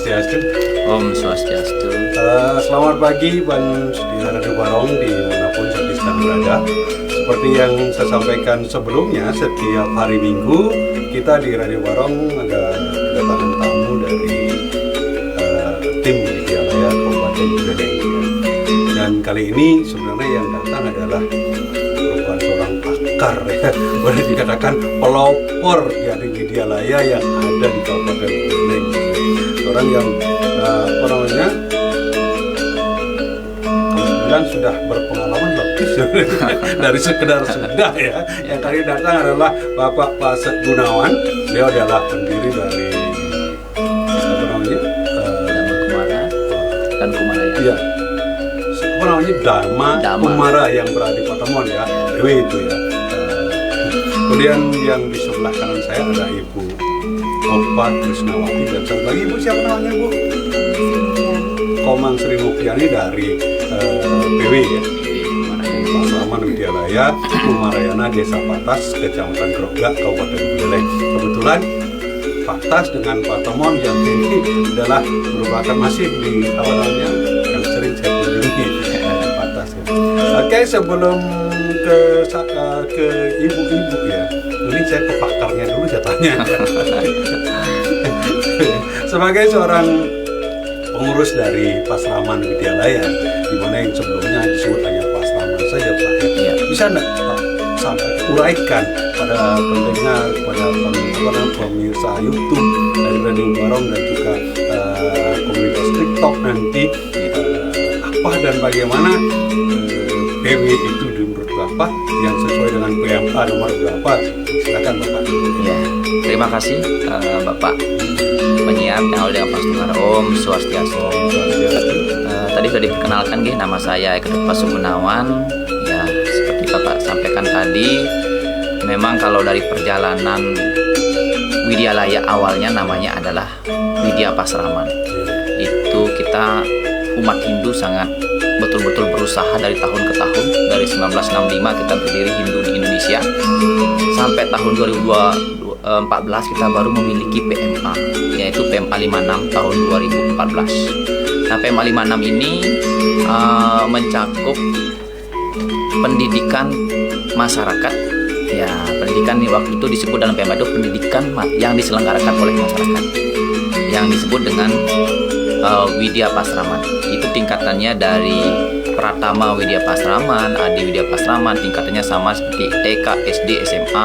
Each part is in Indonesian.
Swastiastu. Om Swastiastu. Selamat pagi Ban di Radio Barong dimanapun sedang berada. Seperti yang saya sampaikan sebelumnya, setiap hari Minggu kita di Radio Barong ada kedatangan tamu dari tim Widyalaya Kabupaten Buleleng. Dan kali ini sebenarnya yang datang adalah merupakan seorang pakar, ya, boleh dikatakan pelopor dari Widyalaya yang ada di Kabupaten Buleleng. Orang yang kalau sudah berpengalaman lebih dari sekedar sudah, ya. Yang kali datang adalah Bapak Pasek Gunawan. Beliau adalah pendiri dari Dharma Kumara yang berada di Patemon, ya, Dewi itu, ya. Kemudian yang di sebelah kanan saya ada Ibu Opa Krisnawati, dan satu lagi Ibu siapa namanya, Bu? Komang Sri Mukyani dari PW, ya, Pasraman Widyalaya Kumarayana Desa Patas, Kecamatan Grogak, Kabupaten Buleleng. Kebetulan Patas dengan Patemon yang ini adalah merupakan masih di awalnya yang sering saya kunjungi, Patas, ya. Oke, sebelum ke ibu-ibu, ya, ini saya ke pakarnya dulu, saya tanya. Sebagai seorang pengurus dari Pasraman Widyalaya, di mana yang sebelumnya disebut hanya Pasraman saja, Pak, ya. Bisa nggak Pak sampai uraikan pada pendengar, pada pemirsa YouTube dari Radio Barong dan juga komunitas TikTok nanti, apa dan bagaimana PW itu nomor berapa yang sesuai dengan PMA nomor berapa? Silakan Bapak. Ya, terima kasih Bapak penyiar yang udah Pastungar. Om Swastiastu. Tadi sudah diperkenalkan, nama saya Eko Pasek Gunawan. Ya, seperti Bapak sampaikan tadi, memang kalau dari perjalanan Widyalaya awalnya namanya adalah Widya Pasraman. Itu kita umat Hindu sangat betul-betul berusaha dari tahun ke tahun. Dari 1965 kita berdiri Hindu di Indonesia, sampai tahun 2014 kita baru memiliki PMA, yaitu PMA 56 tahun 2014. Nah, PMA 56 ini mencakup pendidikan masyarakat. Ya, pendidikan waktu itu disebut dalam PMA itu pendidikan yang diselenggarakan oleh masyarakat, yang disebut dengan Widya Pasraman. Itu tingkatannya dari Pratama Widya Pasraman, Adi Widya Pasraman, tingkatannya sama seperti TK, SD, SMA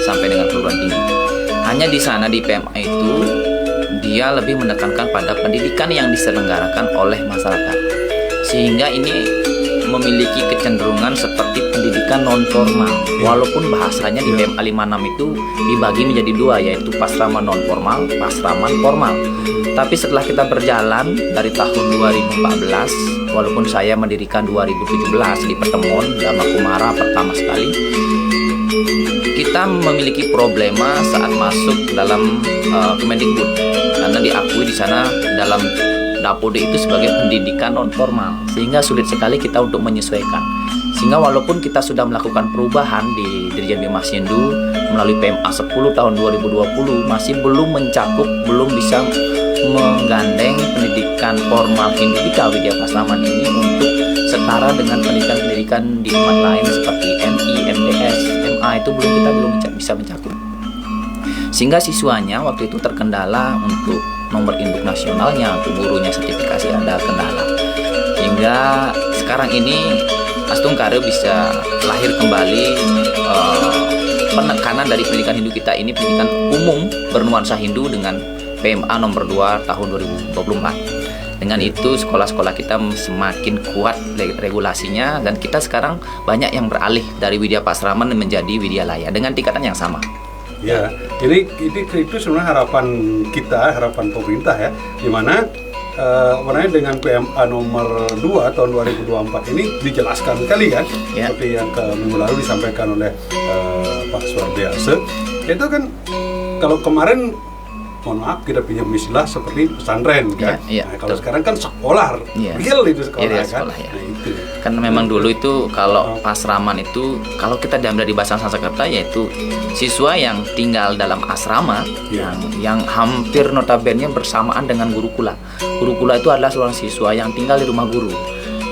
sampai dengan perguruan tinggi. Hanya di sana di PMA itu dia lebih menekankan pada pendidikan yang diselenggarakan oleh masyarakat, sehingga ini memiliki kecenderungan seperti pendidikan non formal, walaupun bahasanya di PMA 56 itu dibagi menjadi dua, yaitu Pasraman non formal, Pasraman formal. Tapi setelah kita berjalan dari tahun 2014, walaupun saya mendirikan 2017 di Patemon, Dharma Kumara pertama sekali, kita memiliki problema saat masuk dalam Kemendikbud, karena diakui di sana dalam Dapode itu sebagai pendidikan non formal, sehingga sulit sekali kita untuk menyesuaikan. Sehingga walaupun kita sudah melakukan perubahan di Dirjen Bimas Hindu melalui PMA 10 tahun 2020, masih belum mencakup, belum bisa menggandeng pendidikan formal Hindika Widya Pasraman ini untuk setara dengan pendidikan-pendidikan di umat lain seperti MI, MDS, MA, itu kita belum bisa mencakup. Sehingga siswanya waktu itu terkendala untuk nomor induk nasionalnya, untuk gurunya sertifikasi ada kendala. Hingga sekarang ini Astungkare bisa lahir kembali penekanan dari pendidikan Hindu kita ini, pendidikan umum bernuansa Hindu dengan PMA nomor 2 tahun 2024. Dengan itu sekolah-sekolah kita semakin kuat regulasinya, dan kita sekarang banyak yang beralih dari Widya Pasraman menjadi Widyalaya dengan tingkatan yang sama. Ya, ini itu sebenarnya harapan kita, harapan pemerintah, ya, di mana dengan PMA nomor 2 tahun 2024 ini dijelaskan sekali, kan, ya, seperti yang minggu lalu disampaikan oleh Pak Suardiase. Itu kan kalau kemarin mohon maaf kita pinjam istilah seperti pesantren kan. Iya, Nah, kalau betul. sekarang kan sekolah, Iya. real itu sekolah Iya, kan. sekolah, ya. Nah, itu. Kan memang dulu itu kalau pasraman itu kalau kita diambil dari bahasa Sanskerta yaitu siswa yang tinggal dalam asrama Iya. yang hampir notabene bersamaan dengan gurukula. Gurukula itu adalah seorang siswa yang tinggal di rumah guru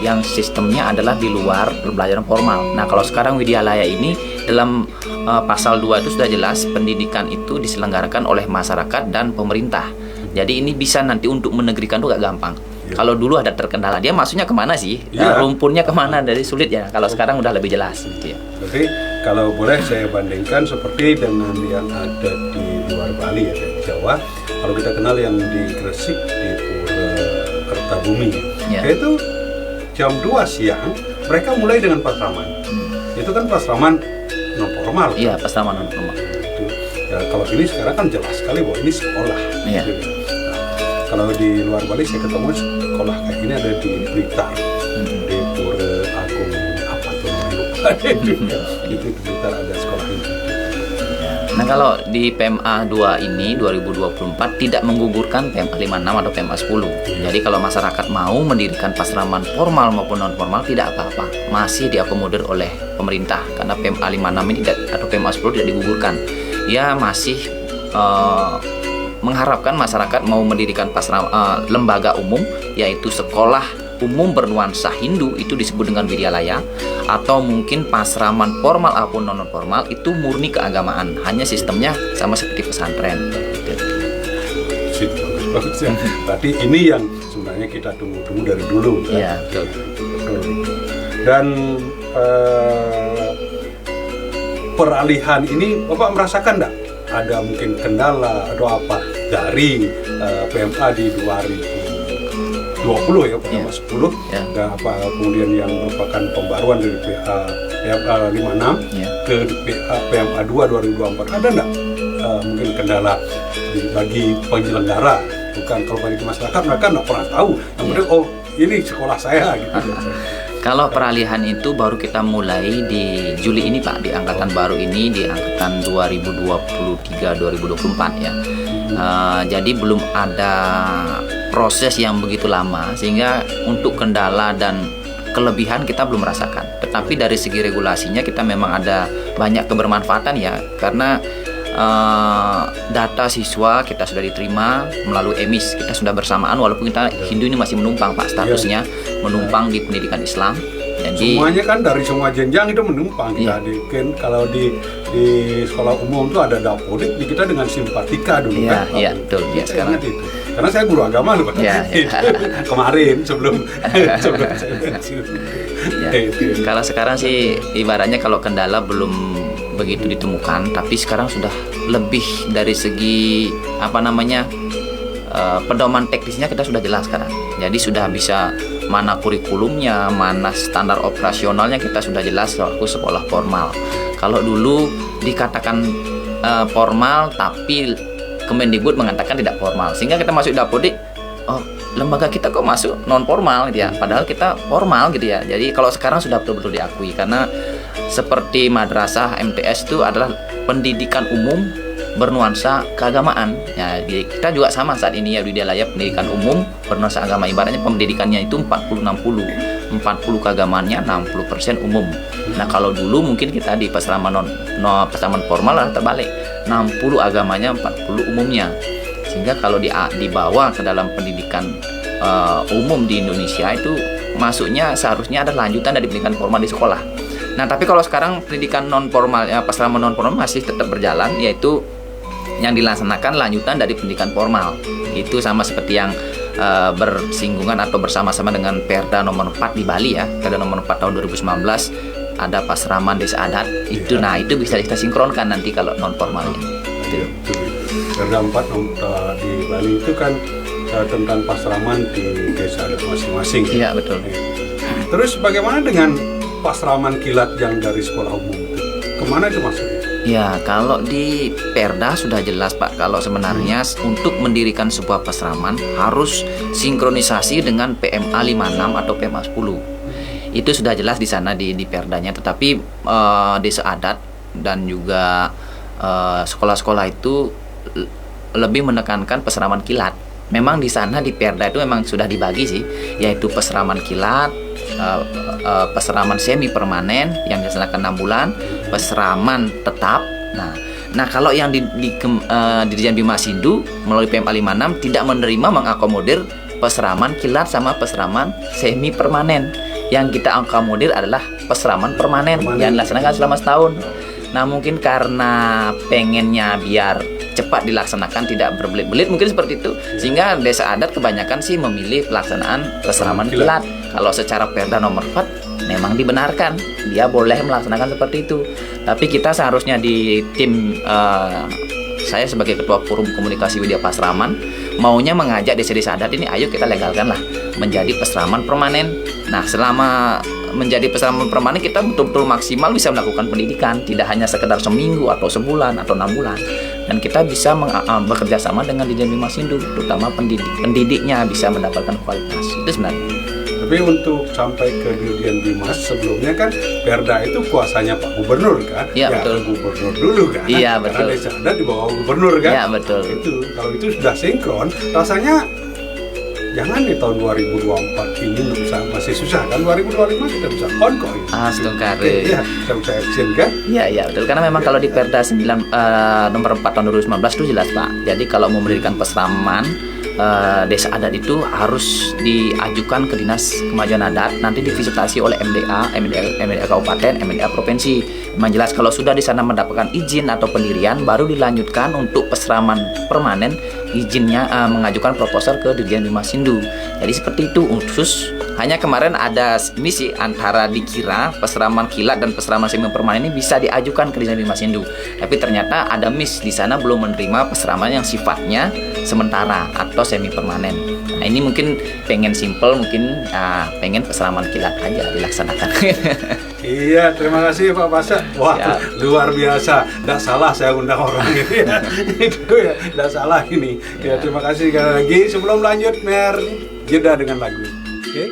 yang sistemnya adalah di luar pembelajaran formal. Nah, kalau sekarang Widyalaya ini dalam pasal 2 itu sudah jelas pendidikan itu diselenggarakan oleh masyarakat dan pemerintah. Jadi ini bisa nanti untuk menegrikan itu gak gampang. Ya. Kalau dulu ada terkendala, dia maksudnya kemana sih? Ya. Rumputnya kemana dari sulit ya. Kalau sekarang udah lebih jelas gitu ya. Jadi kalau boleh saya bandingkan seperti dengan yang ada di luar Bali ya, di Jawa. Kalau kita kenal yang di Gresik di Kertabumi, Ya. itu jam 2 siang mereka mulai dengan pasraman. Itu kan pasraman non formal. Iya, pasraman non formal. Itu. Ya, kalau ini sekarang kan jelas sekali bahwa ini sekolah. Iya. Gitu. Nah, kalau di luar Bali saya ketemu sekolah kayak ini ada di Blitar, di Pura Agung apa tuh namanya lupa. Itu di Blitar ada sekolah ini. Nah, kalau di PMA 2 ini 2024 tidak menggugurkan PMA 56 atau PMA 10. Jadi kalau masyarakat mau mendirikan pasraman formal maupun non formal tidak apa-apa. Masih diakomodir oleh pemerintah karena PMA 56 ini atau PMA 10 tidak digugurkan. Ya masih mengharapkan masyarakat mau mendirikan lembaga umum yaitu sekolah umum bernuansa Hindu itu disebut dengan Widyalaya, atau mungkin pasraman formal ataupun non formal itu murni keagamaan, hanya sistemnya sama seperti pesantren. Sip, bagus ya. Berarti ini yang sebenarnya kita tunggu-tunggu dari dulu. Kan? Iya, betul. Betul. Dan peralihan ini Bapak merasakan enggak ada mungkin kendala atau apa dari PMA di 2020 ya, PMA 10 Ya. dan apa kemudian yang merupakan pembaruan dari PMA 56 Ya. ke PMA 2 2024 ada enggak mungkin kendala bagi penyelenggara? Bukan kalau bagi masyarakat mereka nggak pernah tahu. Yang penting oh ini sekolah saya gitu. Kalau peralihan itu baru kita mulai di Juli ini Pak, di angkatan baru ini, di angkatan 2023-2024 ya. Jadi belum ada proses yang begitu lama, sehingga untuk kendala dan kelebihan kita belum merasakan. Tetapi dari segi regulasinya kita memang ada banyak kebermanfaatan ya, karena data siswa kita sudah diterima melalui EMIS, kita sudah bersamaan walaupun kita Hindu ini masih menumpang Pak, statusnya menumpang di pendidikan Islam. Jadi semuanya kan dari semua jenjang itu menumpang kita. Kalau di sekolah umum itu ada dapodik, di kita dengan simpatika dulu Iya, kan. iya, betul. Ya, Saya sekarang ingat itu. Karena saya guru agama loh Pak. Iya, iya. Kemarin sebelum saya pensiun. ya, kalau sekarang sih ibaratnya kalau kendala belum begitu ditemukan, tapi sekarang sudah lebih dari segi pedoman teknisnya kita sudah jelas sekarang. Jadi sudah bisa mana kurikulumnya, mana standar operasionalnya kita sudah jelas waktu sekolah formal. Kalau dulu dikatakan formal tapi Kemendikbud mengatakan tidak formal, sehingga kita masuk dapodik, oh lembaga kita kok masuk non formal gitu ya, padahal kita formal gitu ya. Jadi kalau sekarang sudah betul-betul diakui, karena seperti madrasah MTS itu adalah pendidikan umum bernuansa keagamaan ya. Jadi kita juga sama saat ini ya, Widyalaya pendidikan umum bernuansa agama, ibaratnya pendidikannya itu 40-60 keagamaannya, 60% umum. Nah kalau dulu mungkin kita di pasraman pasraman formal lah terbalik, 60 agamanya 40 umumnya, sehingga kalau dibawa ke dalam pendidikan umum di Indonesia itu masuknya seharusnya ada lanjutan dari pendidikan formal di sekolah. Nah tapi kalau sekarang pendidikan non formal pasraman non formal masih tetap berjalan, yaitu yang dilaksanakan lanjutan dari pendidikan formal. Itu sama seperti yang bersinggungan atau bersama-sama dengan Perda nomor 4 di Bali ya, Perda nomor 4 tahun 2019 ada pasraman desa adat itu. Nah itu bisa kita sinkronkan nanti kalau non formalnya. Perda 4 di Bali itu kan tentang pasraman di desa adat masing-masing. Iya betul. Terus bagaimana dengan pasraman kilat yang dari sekolah umum itu? Kemana itu masuknya? Ya, kalau di Perda sudah jelas Pak, kalau sebenarnya untuk mendirikan sebuah pasraman harus sinkronisasi dengan PMA 56 atau PMA 10. Itu sudah jelas di sana di Perdanya, tetapi desa adat dan juga sekolah-sekolah itu lebih menekankan peseraman kilat. Memang di sana di Perda itu memang sudah dibagi sih, yaitu peseraman kilat, peseraman semi permanen yang dilaksanakan 6 bulan, peseraman tetap. Nah kalau yang di Dirjen Bimas Hindu melalui PMA 56 tidak menerima mengakomodir peseraman kilat sama peseraman semi permanen. Yang kita akomodir adalah peseraman permanen yang dilaksanakan selama setahun. Nah mungkin karena pengennya biar cepat dilaksanakan, tidak berbelit-belit, mungkin seperti itu, sehingga desa adat kebanyakan sih memilih pelaksanaan peseraman kilat. Kalau secara Perda nomor 4 memang dibenarkan, dia boleh melaksanakan seperti itu. Tapi kita seharusnya di tim saya sebagai ketua forum komunikasi Widya Pasraman maunya mengajak desa-desa adat ini, ayo kita legalkanlah menjadi peseraman permanen. Nah selama menjadi peseraman permanen kita betul-betul maksimal bisa melakukan pendidikan, tidak hanya sekedar seminggu atau sebulan atau 6 bulan. Dan kita bisa bekerja sama dengan Dirjen Bimas Hindu, terutama pendidiknya bisa mendapatkan kualitas. Itu sebenarnya. Tapi untuk sampai ke Dirjen Bimas sebelumnya kan Perda itu kuasanya Pak Gubernur kan? Iya, betul. Gubernur dulu kan? Iya, Karena betul. desa adat di bawah Gubernur kan? Iya, betul. Kalau itu sudah sinkron, rasanya jangan di tahun 2024 ini masih susah kan? 2025 kita bisa on kok ini. Setungkare. Iya, kita bisa action kan? Iya betul, karena memang kalau di Perda 9 nomor 4 tahun 2019 itu jelas Pak. Jadi kalau mau mendirikan peseraman desa adat itu harus diajukan ke Dinas Kemajuan Adat, nanti divisitasi oleh MDA Kabupaten, MDA Provinsi. Memang jelas kalau sudah di sana mendapatkan izin atau pendirian, baru dilanjutkan untuk peseraman permanen, izinnya mengajukan proposal ke Dirjen Bimas Hindu. Jadi seperti itu. Khusus hanya kemarin ada misi antara dikira peseraman kilat dan peseraman semi permanen ini bisa diajukan ke Dirjen Bimas Hindu, tapi ternyata ada miss di sana belum menerima peseraman yang sifatnya sementara atau semi permanen. Nah ini mungkin pengen simple, mungkin pengen peseraman kilat aja dilaksanakan. Iya, terima kasih Pak Pasek. Wah, luar biasa. Tidak salah saya undang orang ini ya. Itu ya, tidak salah ini. Ya, terima kasih sekali lagi. Sebelum lanjut, Mer, jeda dengan lagu. Oke.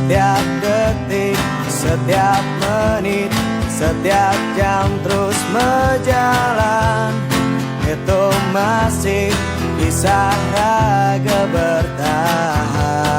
setiap detik, setiap menit, setiap jam terus berjalan. Itu masih kisah raga bertahan.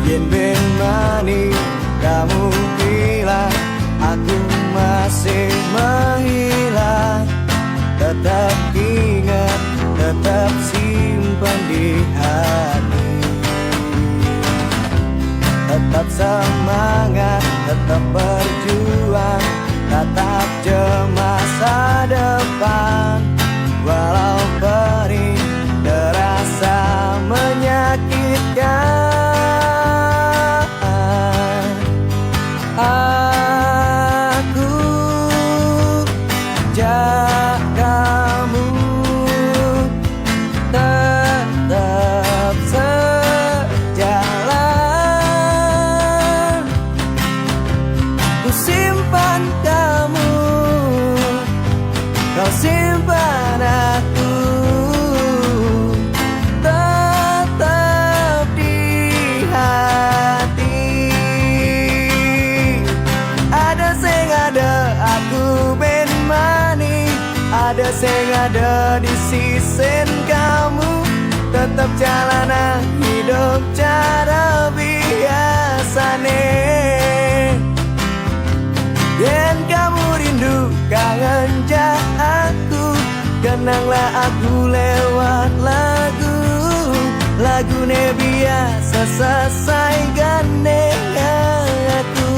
Yen ben mani kamu bilang aku masih menghilang, tetap ingat, tetap simpan di hati. Tetap semangat, tetap berjuang, tetap jam masa depan. Walau perih terasa menyakitkan, aku jagamu, tetap sejalan. Ku simpan kamu, kau simpan aku, tetap di hati. Ada sing ada aku ben mani, ada sing ada di sisen kamu. Tetap jalanan hidup cara biasane. Yen kamu rindu kangen jak aku, kenanglah aku lewat lagu. Lagune biasa selesai gandeng aku.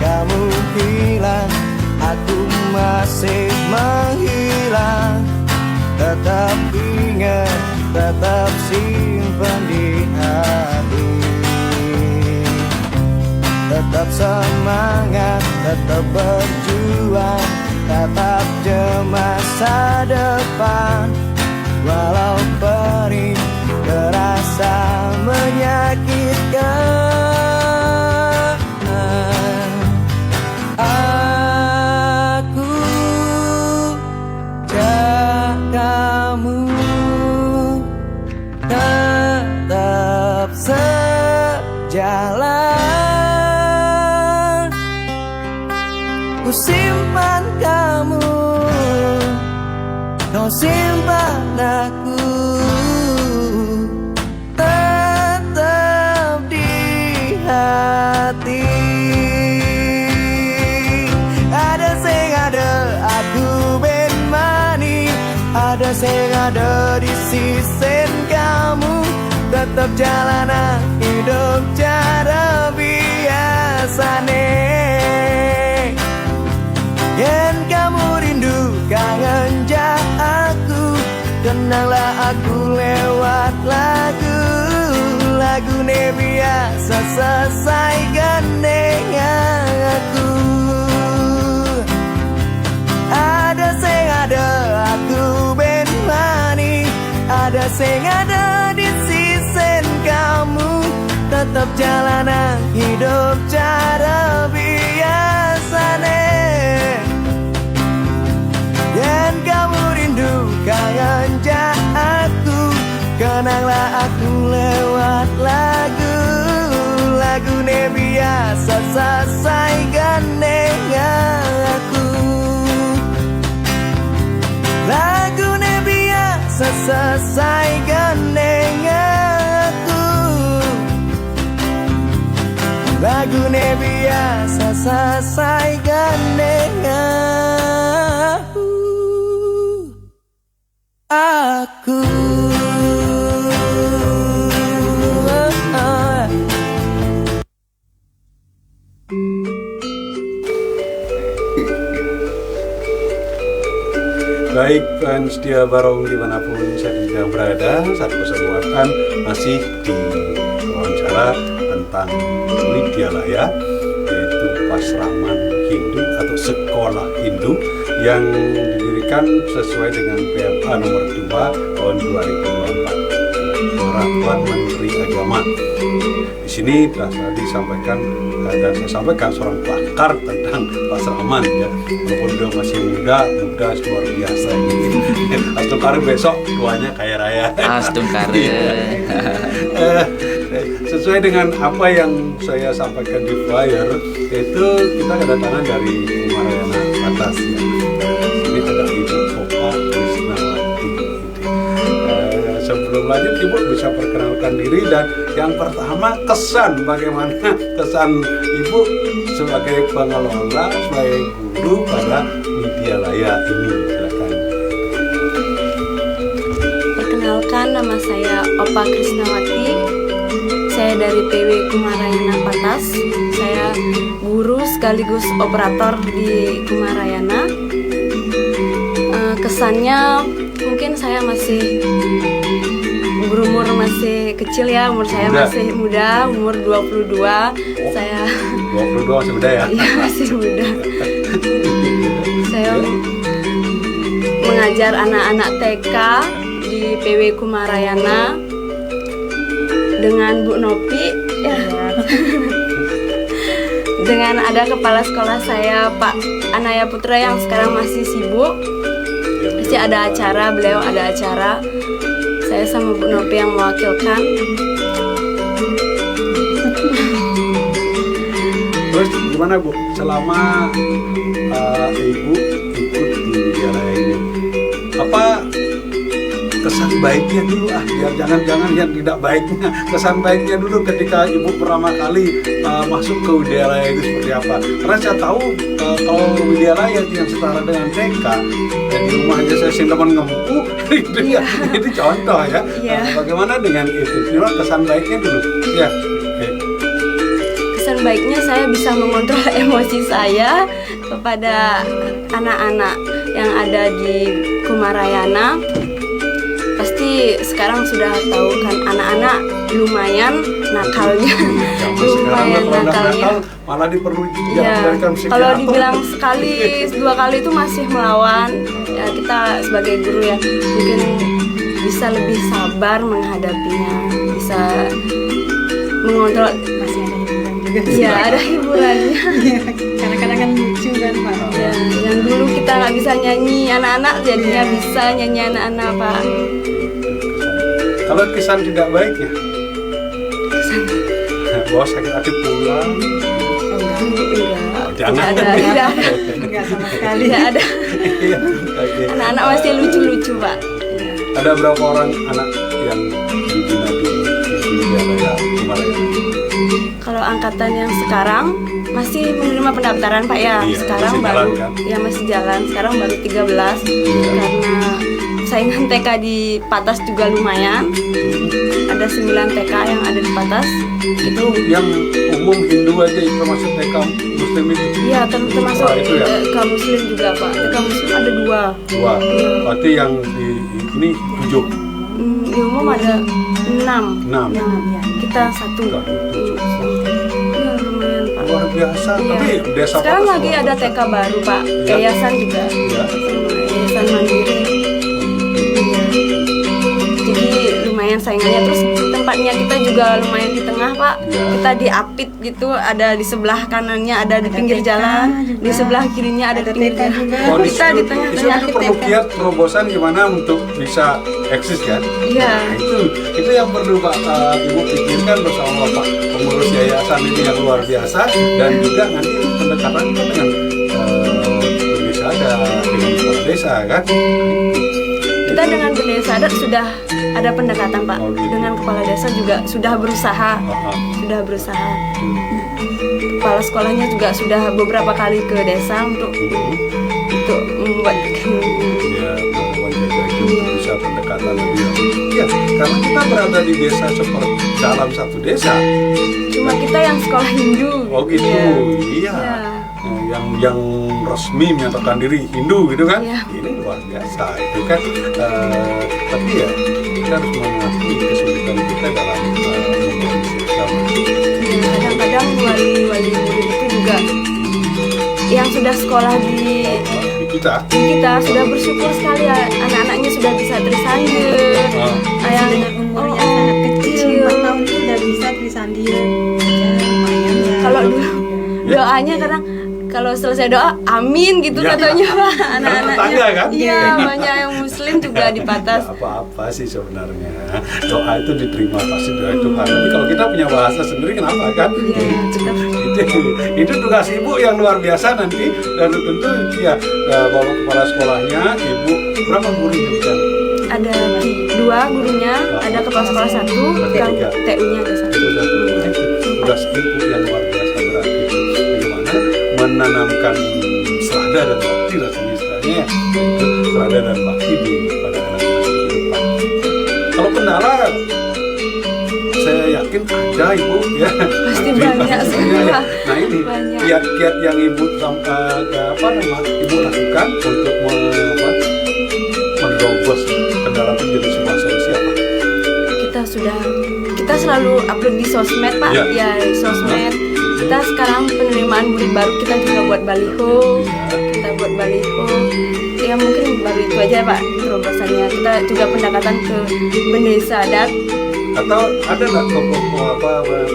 Kamu hilang, aku masih menghilang. Tetap ingat, tetap simpan di hati. Tetap semangat, tetap berjuang, tetap jam masa depan. Walau perih terasa menyakitkan, aku jagamu, tetap sejalan. Ku simpan kamu, kau simpan aku, tetap di hati. Aku ben mani, ada sing ada di sisen kamu. Tetap jalanan hidup cara biasane. Yen kamu rindu kangen jak aku, kenanglah aku lewat lagu. Lagune biasa selesai gandeng aku. Ada sing ada aku ben mani, ada sing ada di sisen kamu. Tetap jalanan hidup cara biasane. Yen kamu rindu kangen jak aku, kenanglah aku lewat lagu. Lagune biasa selesai gandeng aku. Lagune biasa selesai gandeng aku. Lagune biasa selesai gandeng aku. Baik fans Dia Barong dimanapun sedang berada, saat kesempatan masih di wawancara tentang Widyalaya, yaitu Pasraman Hindu atau sekolah Hindu yang didirikan sesuai dengan PMA nomor 2 tahun 2024 Peraturan Menteri Agama. Di sini telah disampaikan dan saya sampaikan seorang pakar tentang Pasraman ya, walaupun dia masih muda luar biasa gitu. Astung Karim besok tuanya kaya raya. Astung Karim. Sesuai dengan apa yang saya sampaikan di flyer, yaitu kita kedatangan dari Kumarayana atas ya. Ini ada Ibu Opa Krisnawati. Sebelum lanjut, Ibu bisa perkenalkan diri dan yang pertama kesan bagaimana kesan Ibu sebagai pengelola, sebagai guru pada Widyalaya ini. Silakan. Perkenalkan, nama saya Opa Krisnawati. Saya dari PW Kumarayana Patas. Saya guru sekaligus operator di Kumarayana. Kesannya mungkin saya masih berumur masih kecil ya, umur saya muda. Masih muda, umur 22. Saya 22 masih muda ya? Iya, masih muda. Saya mengajar anak-anak TK di PW Kumarayana dengan Bu Nopi ya. Dengan ada kepala sekolah saya Pak Anaya Putra yang sekarang masih sibuk. Pasti ada acara, beliau ada acara. Saya sama Bu Nopi yang mewakilkan. Terus gimana Bu, selama Ibu ikut di Widyalaya ini, apa kesan baiknya dulu biar jangan-jangan yang tidak baiknya, kesan baiknya dulu ketika Ibu pertama kali masuk ke Widyalaya itu seperti apa? Karena saya tahu kalau Widyalaya yang setara dengan TK dan di rumah aja saya sing teman ngempu itu ya, itu contoh ya. Bagaimana dengan itu? Gimana kesan baiknya dulu? Ya. Oke. Kesan baiknya saya bisa mengontrol emosi saya kepada anak-anak yang ada di Kumarayana. Pasti sekarang sudah tahu kan, anak-anak lumayan nakalnya. Lumayan nakalnya. Malah diperlu ya, kalau dibilang sekali, dua kali itu masih melawan. Ya, kita sebagai guru ya mungkin bisa lebih sabar menghadapinya, bisa mengontrol. Masih ada hiburan juga. Iya, ada hiburannya. Kadang-kadang kan lucu kan Pak. Ya, yang dulu kita nggak bisa nyanyi anak-anak, jadinya bisa nyanyi anak-anak Pak. Kalau kesan tidak baiknya, bahwa sakit hati pulang, jangan. Tidak ada. Enggak sama sekali. Tidak ada. Iya, oke. Anak-anak masih lucu-lucu Pak. Ada berapa orang anak yang dibina di Widyalaya Kumarayana? Kalau angkatan yang sekarang masih menerima pendaftaran Pak ya. Iya, Sekarang masih baru jalan, kan? ya masih jalan. Sekarang baru 13 karena saingan TK di Patas juga lumayan. Ada 9 TK yang ada di Patas. Itu yang umum Hindu aja itu masuk TK Muslim itu? Iya, termasuk Wah, itu ya? TK Muslim juga Pak. TK Muslim ada 2. Dua. Berarti yang di ini 7. Di umum ada 6. 6. Kita 1. Enggak, 7. Iya, lumayan Pak. Luar biasa. Iya. Tapi desa Sekarang Patas lagi luar ada biasa. TK baru Pak. Iya. Yayasan juga. Ya. Yayasan Mandiri. Jadi lumayan saingannya, terus tempatnya kita juga lumayan di tengah Pak. Ya. Kita di Apit gitu, ada di sebelah kanannya, ada di pinggir TK jalan, juga. di sebelah kirinya ada di pinggir TK jalan. juga. Oh, Kita di di tengah-tengah. situ perlu kiat terobosan gimana untuk bisa eksis kan? Iya. Nah, itu yang perlu Pak Ibu pikirkan bersama Bapak pengurus yayasan ini yang luar biasa, dan juga nanti pendekatan kita dengan desa dengan kepala desa kan? Kita dengan bendesa adat sudah ada pendekatan Pak. Oh, gitu. Dengan kepala desa juga sudah berusaha. Sudah berusaha. Kepala sekolahnya juga sudah beberapa kali ke desa untuk membuat Ya, bisa pendekatan lebih. Ya, karena kita berada di desa seperti dalam satu desa. cuma kita yang sekolah Hindu. Oh gitu, iya. Iya. Yang resmi menyatakan diri Hindu gitu kan? Iya. Ini luar luar biasa itu kan. Tapi ya kita harus mengakui kesulitan kita dalam mengkonsumsi agama. Kadang-kadang wali murid itu juga yang sudah sekolah di Kita kita sudah bersyukur sekali ya, anak-anaknya sudah bisa trisandil. Yang dengan umurnya sangat kecil, 4 tahun itu udah bisa trisandil. Ya, lumayan ya. kalau doanya kadang kalau selesai doa amin gitu Ya. katanya Pak, Tetangga, anak-anaknya. kan? Iya, banyak yang muslim juga di Patas. nggak apa-apa sih sebenarnya, doa itu diterima pasti dari Tuhan. Tapi kalau kita punya bahasa sendiri kenapa kan? Iya, itu tugas ibu yang luar biasa nanti, dan tentu ya bapak kepala sekolahnya, ibu berapa gurunya di sana? Ada 2 gurunya, ada kepala sekolah 1, Berarti yang 3. TU-nya ada 1. Itu tugas ibu yang luar biasa berarti. Bagaimana menanamkan selada dan bakti, rasanya istilahnya itu selada dan bakti pada anak-anak kehidupan. Kalau kendala, saya yakin ada ibu ya. Pasti Pasti banyak banyak semua. ya. Nah ini Banyak. kiat-kiat yang ibu ibu lakukan untuk menerobos kendala itu jadi sebuah solusi apa? Kita selalu upload di sosmed Pak. Ya. Ya, di sosmed. Kita sekarang penerimaan murid baru kita juga buat baliho. Kita buat baliho. Ya mungkin baru itu aja Pak terobosannya. Kita juga pendekatan ke bendesa adat. Atau ada nggak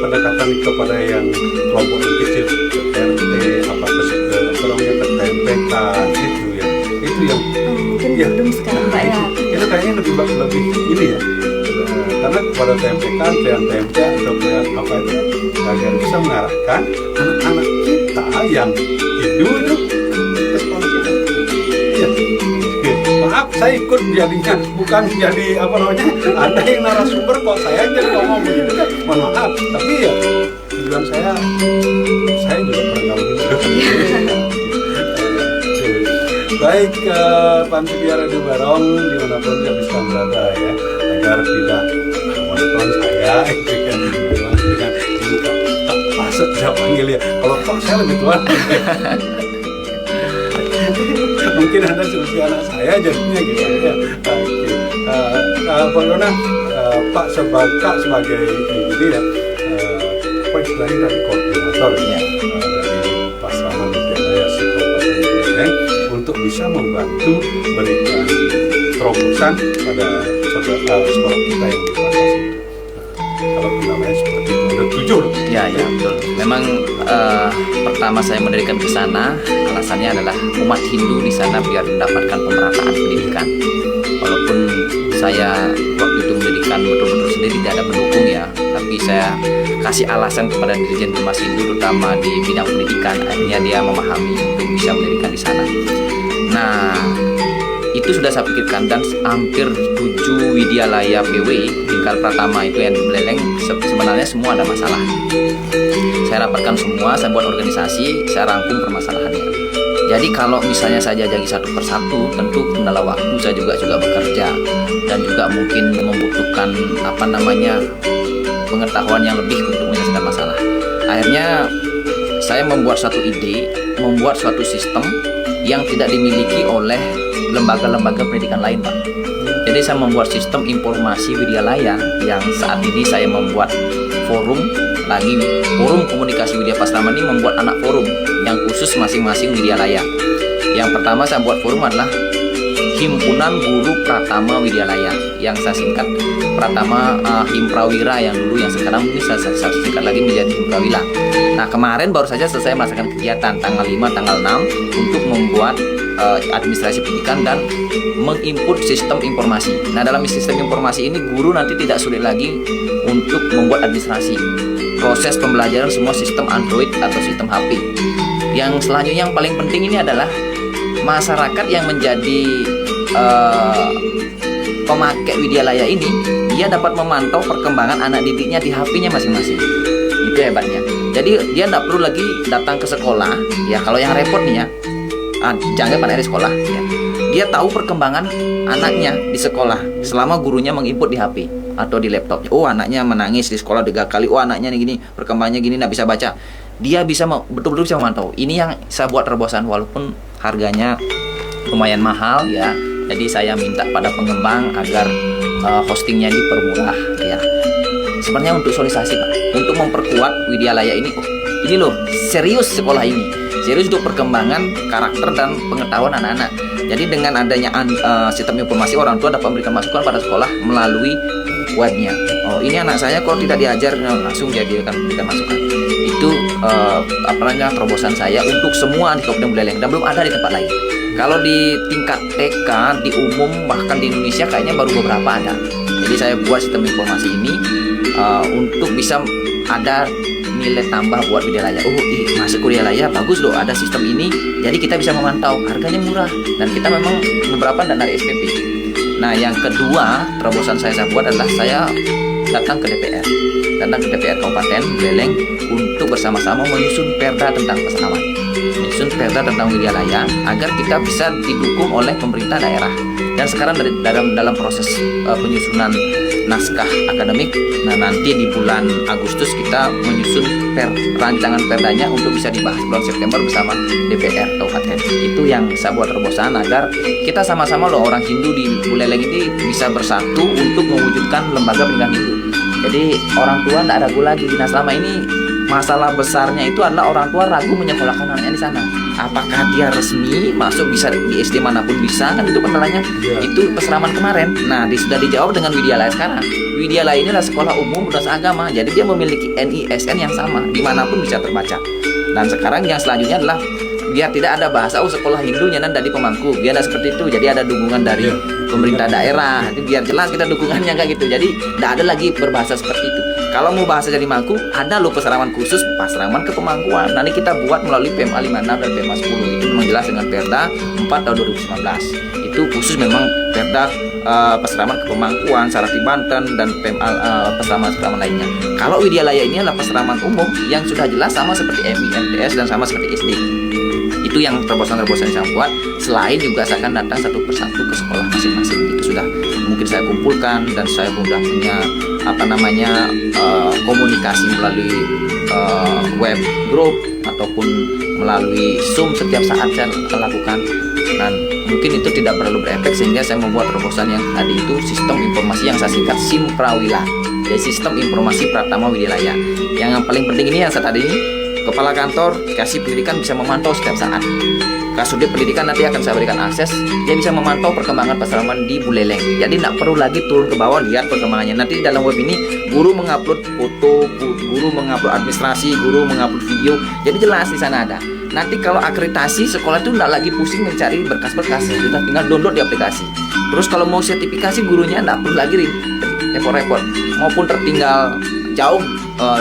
pendekatan kepada yang kelompok yang kecil, ke RT, ke TMPK gitu ya? Itu yang Mungkin ya, belum sekarang Pak ya. itu kayaknya lebih ini ya. Karena kepada TMPK, TMP atau apa itu, kalian bisa mengarahkan anak-anak kita yang Hindu itu ke sekolah kita. Ya. Maaf, saya ikut jadinya, bukan jadi apa namanya, Anda yang narasumber kok saya jadi ngomong begitu kan. Mohon maaf, tapi ya tujuan saya juga pernah begitu. Baik, Pantiara di Barong dimanapun dia bisa berada ya, agar tidak monoton saya gitu kan, dengan ini tak pasut saya panggil ya. Kalau Pak saya lebih tua. Mungkin Anda seperti anak saya jadinya gitu ya. Bagaimana Pak sebagai ini ya, apa istilahnya dari koordinator ya, dari Pasraman Widyalaya Kabupaten Buleleng, untuk bisa membantu berikan terobosan pada sekolah kita yang di Patas itu. Kalau namanya seperti itu ada 7 loh. Ya, betul. Memang pertama saya mendirikan ke sana alasannya adalah umat Hindu di sana biar mendapatkan pemerataan pendidikan. Walaupun saya waktu itu mendirikan betul-betul sendiri tidak ada pendukung ya, tapi saya kasih alasan kepada Dirjen Bimas Hindu terutama di bidang pendidikan, akhirnya dia memahami untuk bisa mendirikan di sana. Nah, itu sudah saya pikirkan, dan hampir 7 Widyalaya PW tingkat pertama itu yang di Buleleng sebenarnya semua ada masalah. Saya rapatkan semua, saya buat organisasi, saya rangkum permasalahannya. Jadi kalau misalnya saya jajaki satu persatu, tentu kendala waktu, saya juga bekerja dan juga mungkin membutuhkan pengetahuan yang lebih untuk menyelesaikan masalah. Akhirnya saya membuat satu ide, membuat suatu sistem yang tidak dimiliki oleh lembaga-lembaga pendidikan lain, Pak. Jadi saya membuat sistem informasi Widyalaya yang saat ini saya membuat forum komunikasi Widya Pasraman ini membuat anak forum yang khusus masing-masing Widyalaya. Yang pertama saya buat forum adalah Himpunan Guru Pratama Widyalaya, yang saya singkat Pratama Himprawira yang dulu, yang sekarang ini saya singkat lagi menjadi Himprawira. Nah, kemarin baru saja selesai melaksanakan kegiatan tanggal 5, tanggal 6 untuk membuat administrasi pendidikan dan menginput sistem informasi. Nah, dalam sistem informasi ini guru nanti tidak sulit lagi untuk membuat administrasi. Proses pembelajaran semua sistem Android atau sistem HP. Yang selanjutnya yang paling penting ini adalah masyarakat yang menjadi pemakai Widyalaya ini, dia dapat memantau perkembangan anak didiknya di HP-nya masing-masing. Itu hebatnya. Jadi dia tidak perlu lagi datang ke sekolah. Ya, kalau yang repot nih ya, jangan pada di sekolah ya. Dia tahu perkembangan anaknya di sekolah selama gurunya menginput di HP atau di laptop. Oh, anaknya menangis di sekolah 3 kali. Oh, anaknya nih gini, perkembangannya gini, nggak bisa baca. Dia bisa betul-betul bisa memantau. Ini yang saya buat terobosan, walaupun harganya lumayan mahal ya, Jadi saya minta pada pengembang agar hostingnya dipermurah ya. Sebenarnya untuk sosialisasi Pak, untuk memperkuat Widyalaya ini, ini loh serius sekolah ini, serius untuk perkembangan karakter dan pengetahuan anak-anak. Jadi dengan adanya sistem informasi, orang tua dapat memberikan masukan pada sekolah melalui webnya. Oh ini anak saya kok tidak diajar, langsung dia akan memberikan masukan. Itu terobosan saya untuk semua di Kabupaten Buleleng dan belum ada di tempat lain. Kalau di tingkat TK, di umum bahkan di Indonesia kayaknya baru beberapa ada. Jadi saya buat sistem informasi ini untuk bisa ada nilai tambah buat Widyalaya. Oh, masuk Widyalaya bagus loh, ada sistem ini. Jadi kita bisa memantau, harganya murah dan kita memang beberapa dan dari SPP. Nah, yang kedua terobosan saya buat adalah saya datang ke DPR Kabupaten Buleleng untuk bersama-sama menyusun perda tentang peseraman, menyusun perda tentang Widyalaya agar kita bisa didukung oleh pemerintah daerah. Dan sekarang dalam proses penyusunan naskah akademik. Nah, nanti di bulan Agustus kita menyusun rancangan perdanya untuk bisa dibahas bulan September bersama DPR Kabupaten. Itu yang saya buat terobosan agar kita sama-sama loh orang Hindu di Buleleng ini bisa bersatu untuk mewujudkan lembaga pendidikan Hindu. Jadi orang tua tidak ragu lagi. Nah, selama ini masalah besarnya itu adalah orang tua ragu menyekolahkan anaknya di sana. Apakah dia resmi masuk bisa di SD manapun bisa, kan itu kendalanya. Itu peseraman kemarin. Nah, sudah dijawab dengan Widyalaya sekarang. Widyalaya ini adalah sekolah umum berdasar agama, jadi dia memiliki NISN yang sama, dimanapun bisa terbaca. Dan sekarang yang selanjutnya adalah biar tidak ada bahasa sekolah Hindunya dan dari pemangku, biar ada seperti itu. Jadi ada dukungan dari pemerintah daerah, itu biar jelas kita dukungannya kayak gitu. Jadi tidak ada lagi berbahasa seperti itu. Kalau mau bahasa jadi Mangku, ada loh peseraman khusus, peseraman ke Pemangkuan. Nanti kita buat melalui PMA 56 dan PMA 10. Itu memang jelas dengan Perda 4 tahun 2019. Itu khusus memang Perda peseraman ke Pemangkuan, Sarati Banten, dan PMA peseraman lainnya. Kalau Widyalaya ini adalah peseraman umum yang sudah jelas sama seperti MI, MTS, dan sama seperti SD. Itu yang terobosan-terobosan yang saya buat. Selain juga saya akan datang satu persatu ke sekolah masing-masing. Itu sudah mungkin saya kumpulkan dan saya sudah punya komunikasi melalui web group ataupun melalui Zoom setiap saat saya lakukan. Dan mungkin itu tidak perlu berefek sehingga saya membuat terobosan yang tadi itu sistem informasi yang saya singkat SIMPRAWILA. Jadi sistem informasi Pratama Widyalaya. Yang paling penting ini yang saat tadi ini, Kepala Kantor Kasih Pendidikan bisa memantau setiap saat. Kasudit Pendidikan nanti akan saya berikan akses, dia bisa memantau perkembangan peseraman di Buleleng. Jadi tidak perlu lagi turun ke bawah lihat perkembangannya. Nanti di dalam web ini guru mengupload foto, guru mengupload administrasi, guru mengupload video. Jadi jelas di sana ada. Nanti kalau akreditasi sekolah itu tidak lagi pusing mencari berkas-berkas, sudah tinggal download di aplikasi. Terus kalau mau sertifikasi gurunya tidak perlu lagi repot-repot, maupun tertinggal jauh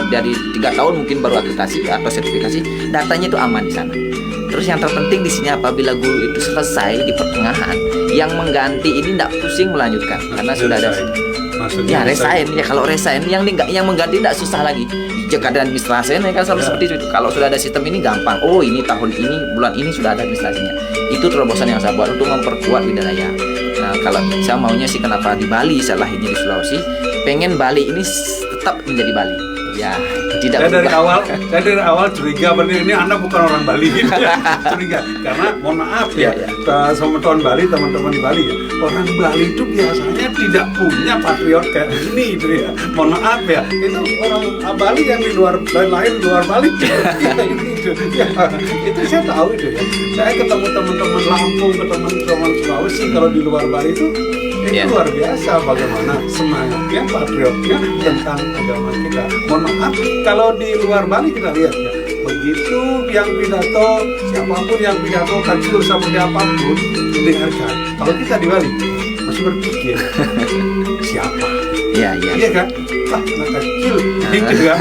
dari 3 tahun mungkin baru akreditasi atau sertifikasi, datanya itu aman di sana. Terus yang terpenting di sini apabila guru itu selesai di pertengahan, yang mengganti ini tidak pusing melanjutkan karena sudah ada. Ya resign ya, kalau resign yang mengganti tidak susah lagi. Jika ada administrasi kan selalu seperti itu. Kalau sudah ada sistem ini gampang. Oh ini tahun ini bulan ini sudah ada administrasinya. Itu terobosan yang saya buat untuk memperkuat Widyalaya. Nah kalau saya maunya sih kenapa di Bali, saya lahirnya di Sulawesi, pengen Bali ini tetap menjadi Bali. Ya, tidak saya dari awal curiga berarti ini anak bukan orang Bali gitu ya. Curiga karena mohon maaf ya, sama teman-teman di Bali ya, orang Bali itu biasanya tidak punya patriot kayak ini gitu ya. Mohon maaf ya, itu orang Bali yang di luar lahir di luar Bali itu itu saya tahu itu ya. Saya ketemu teman-teman Lampung, ketemu teman Sulawesi, kalau di luar Bali itu luar biasa bagaimana semangatnya, patriotnya tentang agama kita. Mohon maaf, kalau di luar Bali kita lihat ya, begitu yang pidato, siapapun yang pidato kecil seperti apapun didengarkan. Kalau kita di Bali masih berpikir siapa? Iya kan? Anak kecil gitu kan?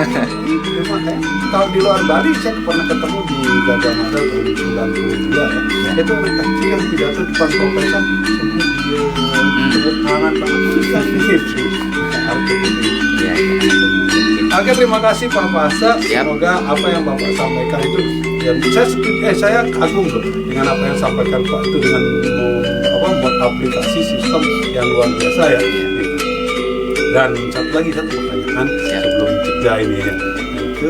Makanya kalau di luar Bali saya pernah ketemu di Gajah Mada tahun 92 ya. Itu anak kecil yang pidato di depan profesor tepuk tangan Oke, terima kasih Pak Fasa. Semoga apa yang Bapak sampaikan itu saya kagum loh dengan apa yang sampaikan Pak itu dengan membuat aplikasi sistem yang luar biasa ya. Dan satu pertanyaan sebelum jeda ini ya, itu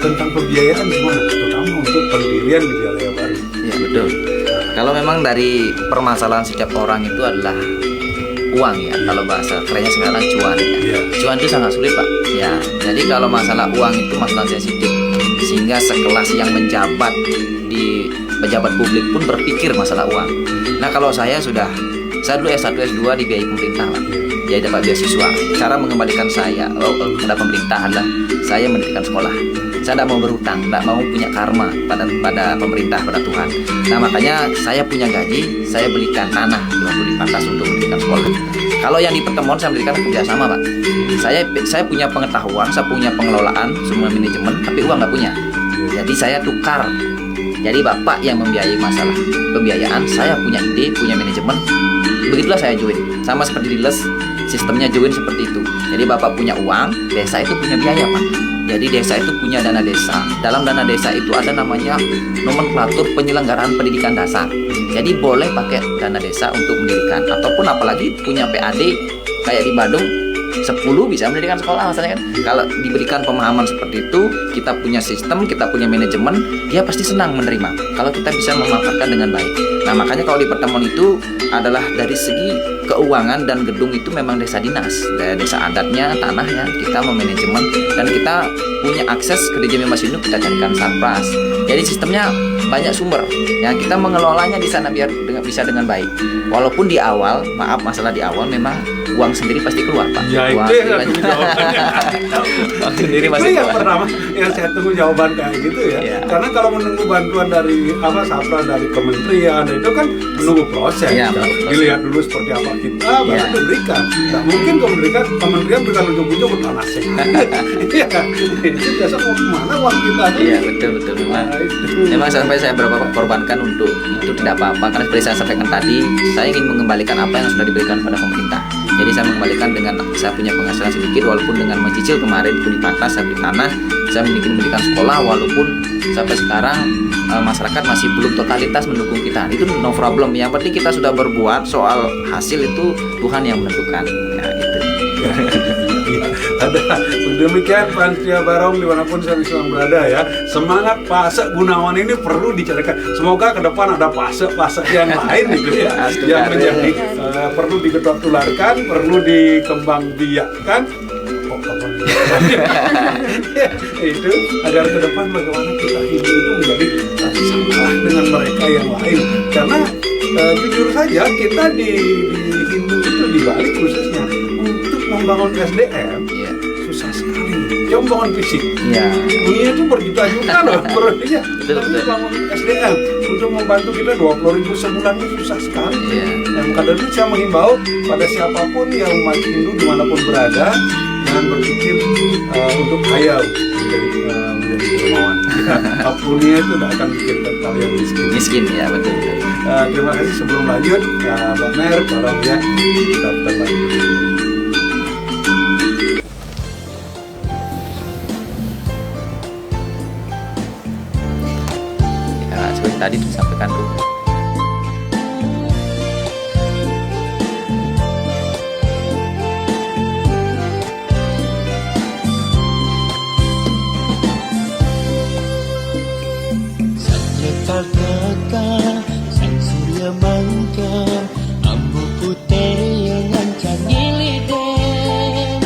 tentang pembiayaan gimana, terutama untuk pendirian Widyalaya baru. Ya betul. Kalau memang dari permasalahan setiap orang itu adalah uang ya, kalau bahasa kerennya sekarang cuan ya. Iya. Cuan itu sangat sulit Pak. Ya, jadi kalau masalah uang itu masalah sensitif, sehingga sekelas yang menjabat di pejabat publik pun berpikir masalah uang. Nah kalau saya dulu S1 S2 dibiayai pemerintah Pak. Jadi dapat beasiswa. Cara mengembalikan saya kepada pemerintah adalah saya mendirikan sekolah. Saya tidak mau berhutang, tidak mau punya karma pada pemerintah, pada Tuhan. Nah makanya saya punya gaji, saya belikan tanah waktu di Pantas untuk mendirikan sekolah. Kalau yang di pertemuan saya berikan kerjasama Pak. Saya punya pengetahuan, saya punya pengelolaan, semua manajemen, tapi uang nggak punya. Jadi saya tukar. Jadi Bapak yang membiayai masalah pembiayaan, saya punya ide, punya manajemen. Begitulah saya join. Sama seperti di les, sistemnya join seperti itu. Jadi Bapak punya uang, desa itu punya biaya Pak. Jadi desa itu punya dana desa. Dalam dana desa itu ada namanya nomenklatur penyelenggaraan pendidikan dasar. Jadi boleh pakai dana desa untuk mendirikan. Ataupun apalagi punya PAD kayak di Badung 10 bisa mendirikan sekolah maksudnya kan. Kalau diberikan pemahaman seperti itu, kita punya sistem, kita punya manajemen, dia pasti senang menerima kalau kita bisa memanfaatkan dengan baik. Nah makanya kalau di pertemuan itu adalah dari segi keuangan dan gedung itu memang desa dinas, desa adatnya, tanahnya kita memanajemen, dan kita punya akses ke DJ Mas Induk, kita carikan sarpras. Jadi sistemnya banyak sumber ya, kita mengelolanya di sana biar bisa dengan baik. Walaupun di awal, maaf masalah di awal memang uang sendiri pasti keluar Pak. Ya Uang itu yang sendiri tunggu jawabannya. uang sendiri Itu pasti yang keluar. pertama yang saya tunggu jawaban kayak gitu ya. Iya. Karena kalau menunggu bantuan dari sapra dari kementerian itu kan menunggu proses. Iya, kan? menunggu proses. Dilihat dulu seperti apa kita baru Iya. diberikan. Nah, mungkin kementerian berikan ujung-ujung ke nasib. Iya kan? Itu biasa mau kemana uang kita tuh? Iya betul memang. Nah, itu. Memang sampai saya berapa korbankan untuk itu tidak apa-apa, karena seperti saya sampaikan tadi, saya ingin mengembalikan apa yang sudah diberikan pada pemerintah. Jadi saya mengembalikan dengan saya punya penghasilan sedikit, walaupun dengan mencicil kemarin itu di Pantas saya beli tanah, saya mendirikan sekolah, walaupun sampai sekarang masyarakat masih belum totalitas mendukung kita. Itu no problem. Yang penting kita sudah berbuat, soal hasil itu Tuhan yang menentukan. Ya gitu. Ada demikian Panitia Barong dimanapun saya bisa berada ya. Semangat Pasek Gunawan ini perlu dicarikan. Semoga ke depan ada pasek yang lain gitu ya, yang menjadi perlu ditularkan, perlu dikembangbiakkan. Ya, itu agar ke depan bagaimana kita Hindu itu menjadi sama dengan mereka yang lain. Karena jujur saja kita di Hindu itu di Bali khususnya untuk membangun SDM Iya. susah sekali. Coba bangun fisik. Iya. Dunia itu berjuta-juta loh berarti. Betul, Tapi betul. bangun SDM untuk membantu kita 20.000 sebulan itu susah sekali. Iya. Nah, maka dari itu saya menghimbau pada siapapun yang umat Hindu dimanapun berada, jangan berpikir untuk kaya menjadi dermawan. Dunia itu tidak akan bikin kalian miskin. Miskin ya betul. Terima kasih. Sebelum lanjut, Pak Mer, tolong ya kita putar lagi. Ya, seperti tadi disampaikan tuh. Sang tekal sang surya mangkar, ambu putih yang ngancam nyiliden,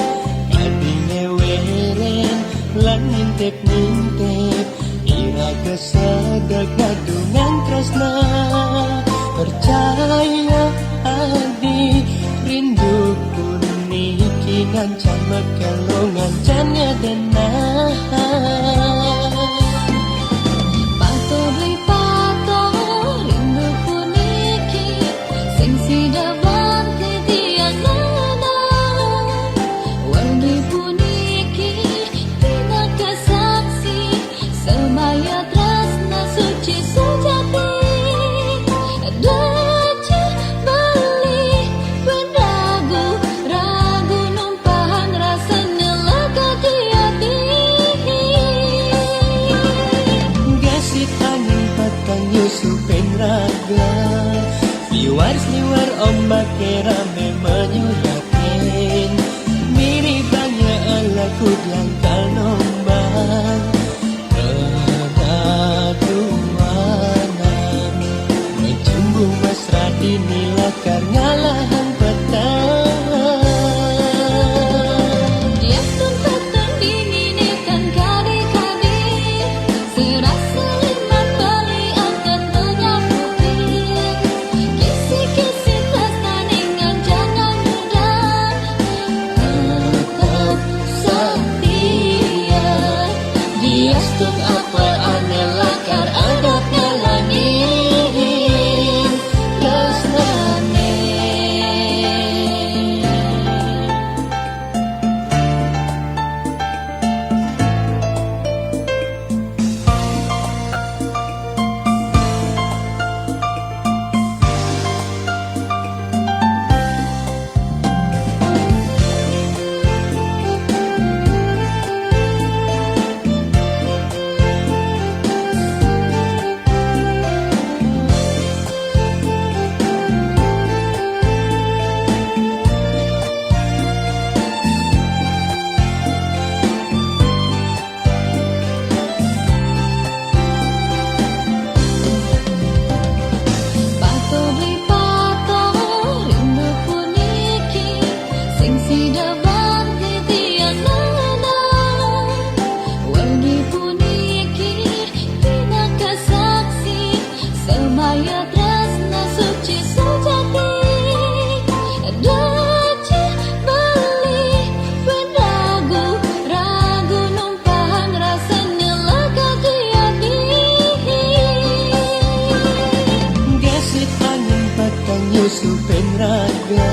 kadine weren lan ngintip-ngintip, iraga sadar gadungan tresna. Percaya adi rinduku niki ngancam mekelo ngancam ngedenah. Pato beli pato rindu puniki sing sidawan tiang nana wangi puniki tinaka saksi semaya tresna suci sujati daci beli ben ragu numpahan rasa nelaga di hati. Gasit angin patang Yusupin raga, liwar ombak rame menyudatin, miripnya ala kudang kalombang kedaduanan, nyusupin raga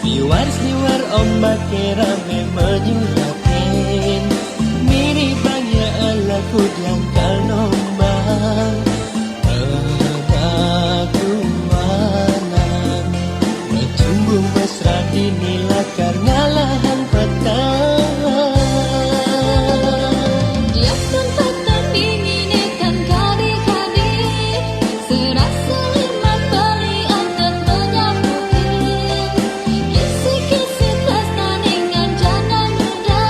liwar ombak rame menyudatin miripnya alaku diangkal nombang pedakuanan bercumbu mesra dinilai karena lahan petang Dia tempat tandinginekan kadi-kadi Serasa limat balian dan menyapuin Kisi-kisi tresna dengan jana muda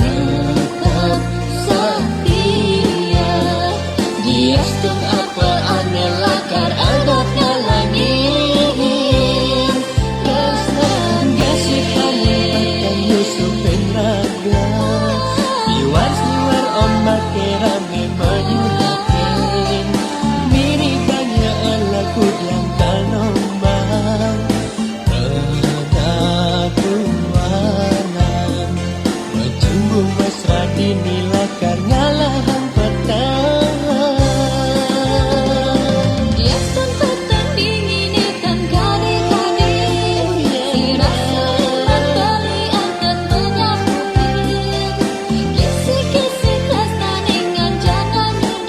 Tetap setia Dia stung apa aneh lakar adatnya langit Tresna Gasipannya patang nyusupin raga liwar ombak rame menyudatin miripnya alaku diangkal nombang pedakuanan bercumbu mesra dinilai karena lahan petang Dia tempat tandinginekan kadi-kadi Serasa limat balian dan menyapuin Kisi-kisi tresna dengan jana muda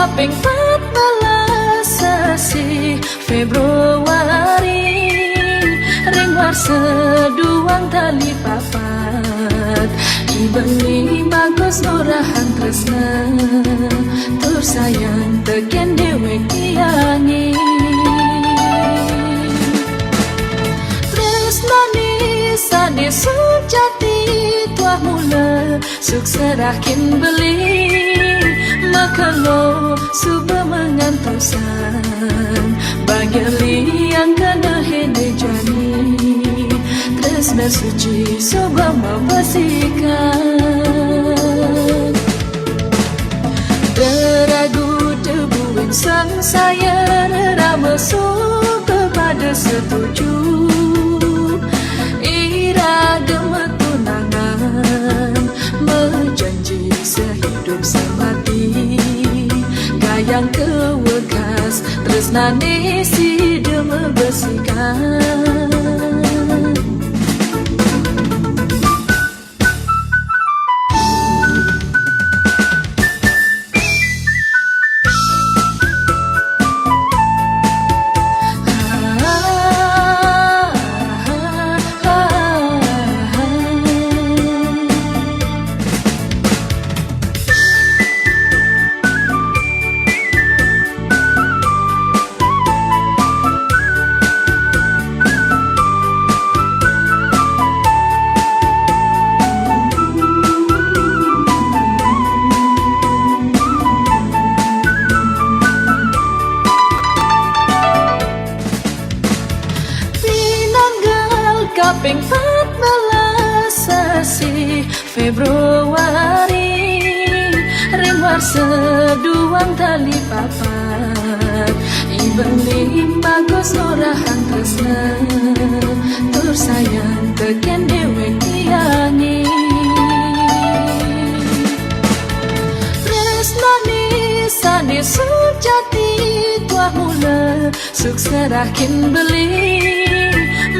kaping 14 sasi Februari ring war seduang tali papat ibeni bagus nurahan tresna tur sayang teken dewek tiangi tresnani sade sujati tuah mula suk serakin beli makalo suba mengantosan bageli yang kena hene jani tresna suci suba mabasikan deragu debuin sang saya rama suba pada setuju ira gemetunangan menjanji sehidup semati gayang kewekas tresnane si deme besikan kaping 14 sasi Februari ring war seduang tali papat ibeni bagus nurahan tresna tur sayang teken dewek tiangi tresnani sade sujati tuah mula suk serakin beli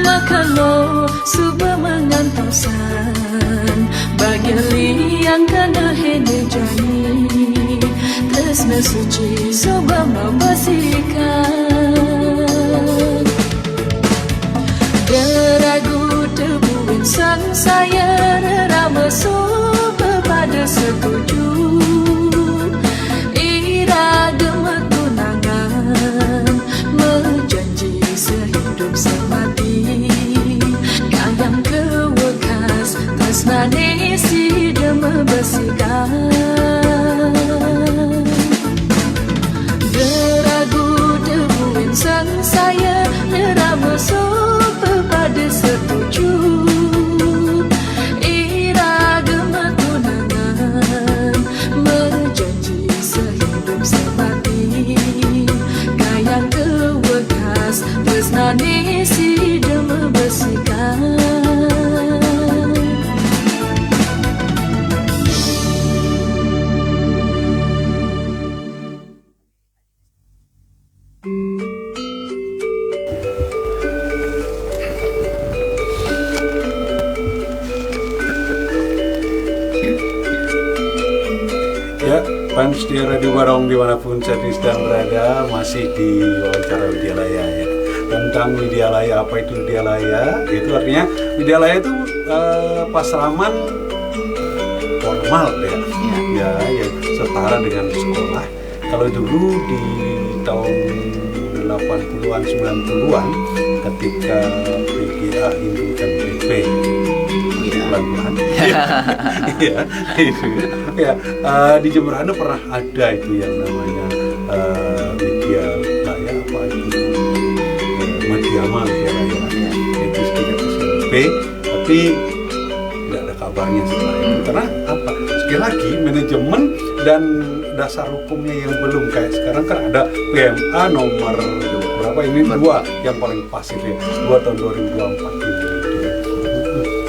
makalo suba mengantosan bageli yang kena hene jani tresna suci suba mabasikan deragu debuin sang saya rama suba pada setuju ira gemetunangan menjanji sehidup semati gayang kewekas tresnane si deme besikan deragu debuin sang saya rama suba pada setuju ira gemetunangan menjanji sehidup semati gayang kewekas tresnane si deme besikan Ya, fans di Radio Barong dimanapun saya sedang berada, masih di wawancara Widyalaya ya. tentang Widyalaya. Apa itu Widyalaya? Itu artinya Widyalaya itu pasraman formal ya. Ya, setara dengan sekolah. Kalau dulu di tahun 80-an 90-an ketika PGA Hindu NPP pelan-pelan ya itu ya di Jemberana pernah ada itu yang namanya Widyalaya apa itu Madhyama Widyalaya itu sekitar SMP, tapi tidak ada kabarnya setelah itu. Karena apa? Sekali lagi manajemen dan dasar hukumnya yang belum kayak sekarang. Kan ada PMA nomor berapa ini 2 yang paling pas itu ya, 2 tahun 2024 ini.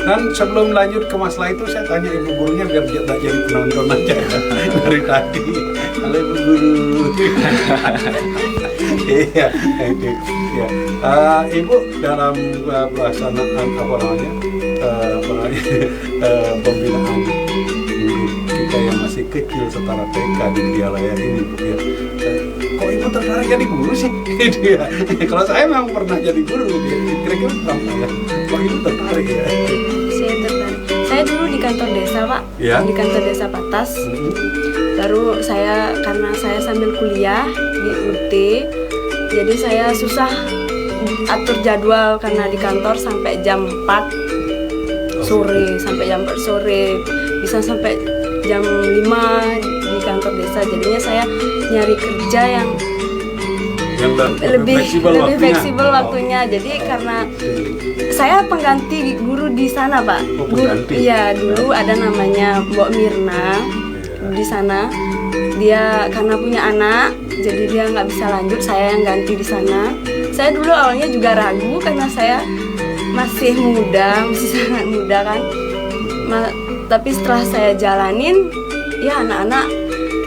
Dan sebelum lanjut ke masalah itu, saya tanya ibu gurunya biar tidak jadi penonton aja dari tadi. Halo ibu guru. Iya, oke. Ya. Ibu dalam pelaksanaan pembinaan guru kita yang masih kecil setara TK di Widyalaya ini, Bu, ya. Kok ibu tertarik jadi guru sih? Dia. Kalau saya memang pernah jadi guru, dia. Kira-kira berapa ya? Kok ibu tertarik ya? Saya tertarik. Saya dulu di kantor desa, Pak. Ya. Di kantor desa Patas. Baru karena saya sambil kuliah di UT, jadi saya susah atur jadwal karena di kantor sampai jam 4 sore, bisa sampai jam 5 di kantor desa. Jadinya saya nyari kerja yang lebih fleksibel waktunya. Jadi karena saya pengganti guru di sana, Pak. Iya, dulu ada namanya Mbok Mirna di sana. Dia karena punya anak, jadi dia nggak bisa lanjut. Saya yang ganti di sana. Saya dulu awalnya juga ragu karena saya masih sangat muda kan. Tapi setelah saya jalanin, ya anak-anak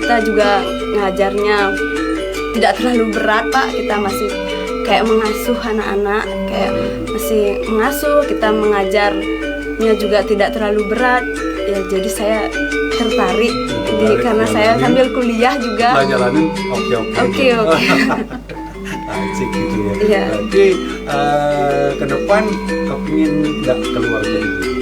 kita juga ngajarnya tidak terlalu berat, Pak. Kita masih kayak mengasuh anak-anak, kayak masih mengasuh, kita mengajarnya juga tidak terlalu berat. Ya jadi saya tertarik karena saya sambil kuliah juga. Jalanin oke. Asik gitu ya. Iya. Berarti ke depan kepingin nggak keluar dari guru?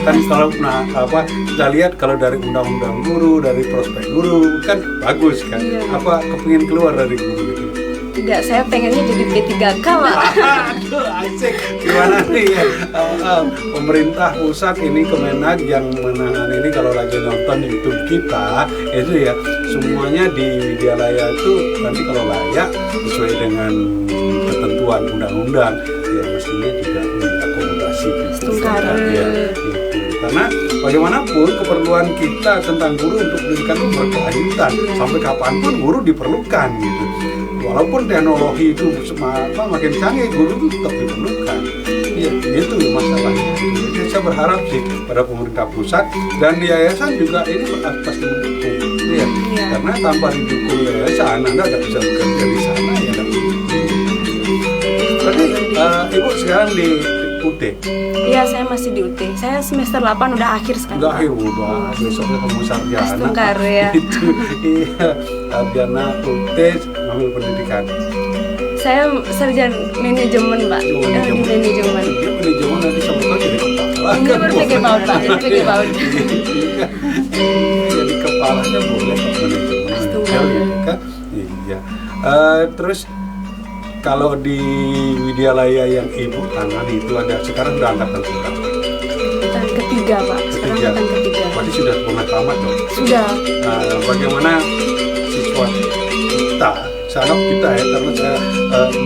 Kan kalau kita lihat kalau dari undang-undang guru, dari prospek guru kan bagus kan. Iya. Apa kepingin keluar dari guru gitu? Tidak, saya pengennya jadi P3K, Pak. Aduh, asik. Gimana nih ya? Pemerintah pusat ini Kemenag yang menangani ini, kalau lagi nonton YouTube kita itu ya, semuanya di Widyalaya itu nanti kalau layak sesuai dengan ketentuan undang-undang ya mestinya juga diakomodasi gitu. Ya, gitu. Karena bagaimanapun keperluan kita tentang guru untuk pendidikan itu berkelanjutan, sampai kapanpun guru diperlukan gitu. Walaupun teknologi itu makin canggih, guru itu tetap diperlukan. Ya, itu masalahnya. Jadi saya berharap sih pada pemerintah pusat dan yayasan juga ini pasti mendukung. Ya. Karena tanpa didukung yayasan, Anda tidak bisa bekerja di sana ya. Berarti Ibu sekarang di UT? Iya, saya masih di UT. Saya semester 8 udah akhir sekarang. Udah akhir, besoknya kamu sarjana. Astungkar ya. Itu, iya, sarjana UT ngambil pendidikan. Saya sarjana manajemen, Pak. Manajemen. Dia manajemen nanti sama jadi kepala. Ini baru PG PAUD, Pak. Jadi PG PAUD. Jadi kepalanya boleh Pak manajemen. Astungkar. Kan? Iya. Terus kalau di Widyalaya yang Ibu tangani itu ada sekarang udah angkatan berapa? Angkatan ketiga, Pak. Sekarang angkatan ketiga. Berarti sudah pernah tamat dong? Sudah. Bagaimana siswa kita, sangat kita ya, karena saya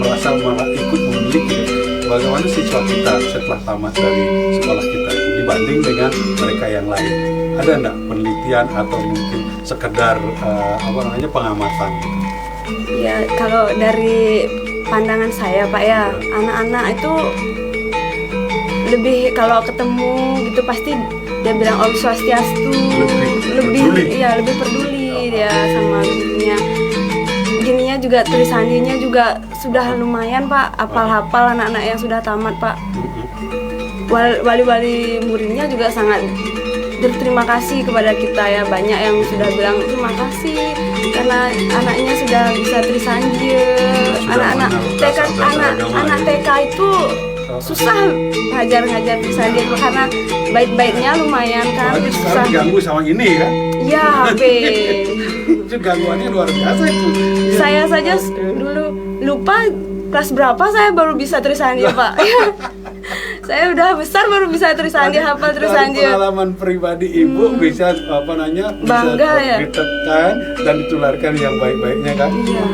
merasa malah ikut memiliki ya. Bagaimana siswa kita setelah tamat dari sekolah kita dibanding dengan mereka yang lain? Ada enggak penelitian atau mungkin sekedar pengamatan gitu? Ya, kalau dari pandangan saya, Pak, ya, anak-anak itu lebih kalau ketemu gitu pasti dia bilang Om Swastiastu, lebih peduli dia sama gurunya. Gininya juga tulisannya juga sudah lumayan, Pak, hafal-hafal anak-anak yang sudah tamat, Pak. Wali-wali muridnya juga sangat berterima kasih kepada kita ya, banyak yang sudah bilang terima kasih karena anaknya sudah bisa trisandia. Anak-anak TK, anak TK itu susah ngajar Trisandi karena baik-baiknya lumayan kan, Apalagi susah. sekarang diganggu sama ini kan. Iya, HP. Itu gangguannya luar biasa itu. Saya saja dulu lupa kelas berapa saya baru bisa Trisandi, Pak. Saya udah besar baru bisa Trisandi, hafal Trisandi. Dari pengalaman pribadi ibu bisa Bangga bisa ya. ditekan dan ditularkan yang baik-baiknya kan. Iya.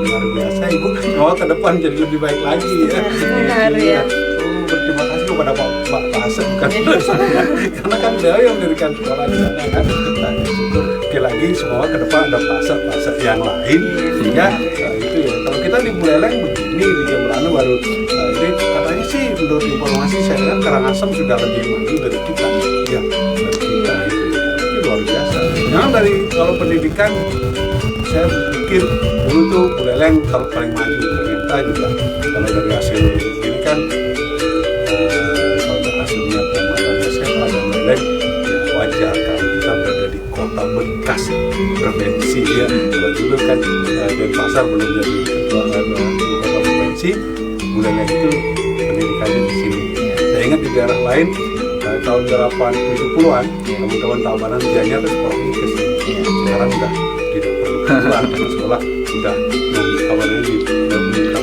Luar biasa ibu. Oh, ke depan jadi lebih baik lagi ya. Benar, Iya. ya. Oh, berterima kasih kepada Pak Pasek bukan karena kan beliau yang mendirikan sekolah di sana kan. Nah, syukur. Oke lagi semua ke depan ada pasek yang lain ya. Nah, itu ya. Kalau kita di Buleleng begini di Jemberana baru ini katanya sih menurut informasi saya kan Karangasem sudah lebih maju dari kita. Ya, dari kita itu luar biasa. Nah dari kalau pendidikan saya pikir dulu tuh Buleleng kalau paling maju ternyata juga kalau dari hasil ini kan kalau hasilnya pemantauan SMA dan lain-lain ya wajar kalau kita berada di kota bekas provinsi ya. Kalau dulu kan Denpasar belum jadi kota provinsi, Buleleng itu pendidikannya di sini. Saya ingat di daerah lain tahun 70-an teman-teman Tabanan Gianyar itu sekolahnya ke sini. Sekarang udah tidak perlu keluar karena sekolah sudah kabarnya di